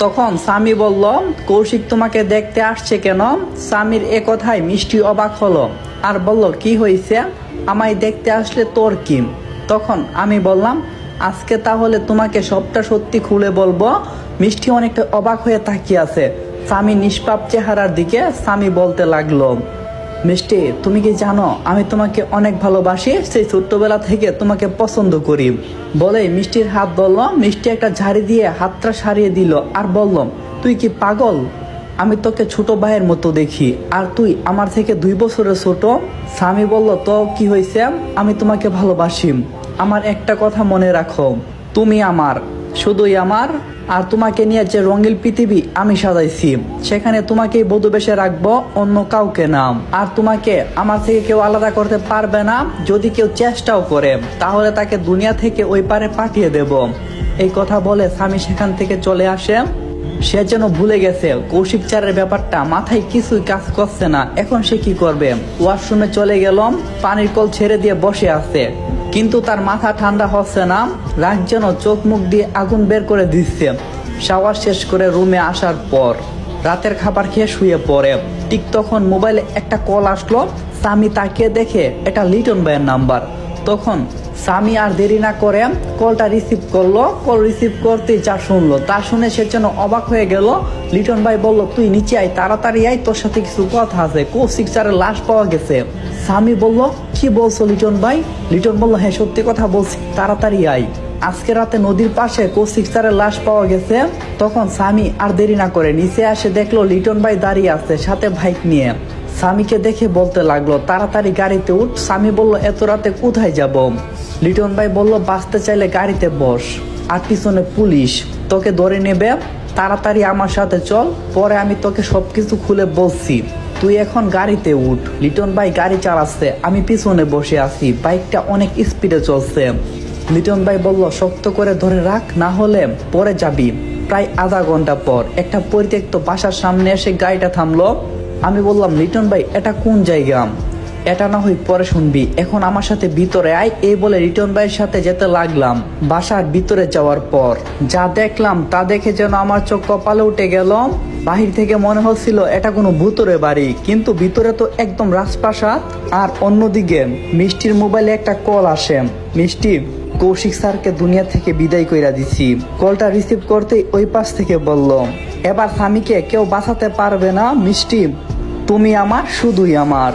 তখন স্বামী বলল, কৌশিক তোমাকে দেখতে আসছে কেন? স্বামীর এ কথায় মিষ্টি অবাক হলো আর বলল, কি হয়েছে? আমায় দেখতে আসলে তোর কি? তখন আমি বললাম, আজকে তাহলে তোমাকে সবটা সত্যি খুলে বলবো। মিষ্টি অনেকটা অবাক হয়ে তাকিয়ে আছে স্বামী নিষ্পাপ চেহারার দিকে। স্বামী বলতে লাগলো, মিষ্টি তুমি কি জানো আমি তোমাকে অনেক ভালোবাসি, সেই ছোট্টবেলা থেকে তোমাকে পছন্দ করি। বলে মিষ্টির হাত ধরল। মিষ্টি একটা ঝাড়ি দিয়ে হাতটা সারিয়ে দিল আর বলল, তুই কি পাগল? আমি তোকে ছোট ভাইয়ের মতো দেখি, আর তুই আমার থেকে 2 বছরের ছোট। স্বামী বলল, তো কি হয়েছে? আমি তোমাকে ভালোবাসি। আমার একটা কথা মনে রাখো, তুমি আমার, শুধুই আমার। আর তোমাকে নিয়ে যে রঙিন পৃথিবী আমি সাজাইছি, সেখানে তোমাকেই বধূ বেশে রাখবো, অন্য কাউকে না। আর তোমাকে আমার থেকে কেউ আলাদা করতে পারবে না। যদি কেউ চেষ্টাও করে তাহলে তাকে দুনিয়া থেকে ওই পারে পাঠিয়ে দেব। এই কথা বলে স্বামী সেখান থেকে চলে আসে। সে যেন ভুলে গেছে কৌশিক চারের ব্যাপারটা, মাথায় কিছুই কাজ করছে না। এখন সে কি করবে? ওয়াশরুমে চলে গেলাম, পানির কল ছেড়ে দিয়ে বসে আছে, কিন্তু তার মাথা ঠান্ডা হচ্ছে না। রাগ যেন চোখ মুখ দিয়ে আগুন বের করে দিচ্ছে। শাওয়ার শেষ করে রুমে আসার পর রাতের খাবার খেয়ে শুয়ে পড়ে। ঠিক তখন মোবাইলে একটা কল আসলো। স্বামী তাকিয়ে দেখে এটা লিটন ভাইয়ের নাম্বার। তখন স্বামী আর দেরি না করে কলটা রিসিভ করলো। কল রিসিভ করতে যা শুনলো তা শুনে সে যেন অবাক হয়ে গেল। লিটন ভাই বলল, তুই নিচে আয়, তাড়াতাড়ি আয়, তোর সাথে কিছু কথা আছে। কৌশিক স্যারের লাশ পাওয়া গেছে। স্বামী বলল, কি বলছো লিটন ভাই? লিটন বলল, হ্যাঁ সত্যি কথা বলছি, তাড়াতাড়ি আয়। আজকে রাতে নদীর পাশে কৌশিক স্যারের লাশ পাওয়া গেছে। তখন স্বামী আর দেরি না করে নিচে আসে, দেখলো লিটন ভাই দাঁড়িয়ে আছে সাথে বাইক নিয়ে। স্বামীকে দেখে বলতে লাগলো, তাড়াতাড়ি গাড়িতে উঠ। স্বামী বলল, এত রাতে কোথায় যাব? লিটন ভাই বলল, বাঁচতে চাইলে গাড়িতে বস, আর পিছনে পুলিশ তোকে ধরে নেবে। তাড়াতাড়ি আমার সাথে চল, পরে আমি তোকে সবকিছু খুলে বলছি। তুই এখন গাড়িতে উঠ। লিটন ভাই গাড়ি চালাচ্ছে, আমি পিছনে বসে আছি। বাইকটা অনেক স্পিডে চলছে। লিটন ভাই বলল, শক্ত করে ধরে রাখ, না হলে পরে যাবি। প্রায় আধা ঘন্টা পর একটা পরিত্যক্ত বাসার সামনে এসে গাড়িটা থামলো। আমি বললাম, লিটন ভাই এটা কোন জায়গা? এটা না হয় পরে শুনবি, এখন আমার সাথে ভিতরে আয়। এই বলে লিটন ভাইয়ের সাথে যেতে লাগলাম। বাসার ভিতরে যাওয়ার পর যা দেখলাম তা দেখে যেন আমার চোখ কপালে উঠে গেল। বাহির থেকে মনে হচ্ছিল এটা কোনো ভূতুরে বাড়ি, কিন্তু ভিতরে তো একদম রাজপ্রাসাদ। আর অন্যদিকে মিষ্টির মোবাইলে একটা কল আসে। মিষ্টি, কৌশিক স্যারকে দুনিয়া থেকে বিদায় কইরা দিছি। কলটা রিসিভ করতেই ওই পাশ থেকে বলল, এবার স্বামীকে কেউ বাঁচাতে পারবে না। মিষ্টি, তুমি আমার, শুধুই আমার।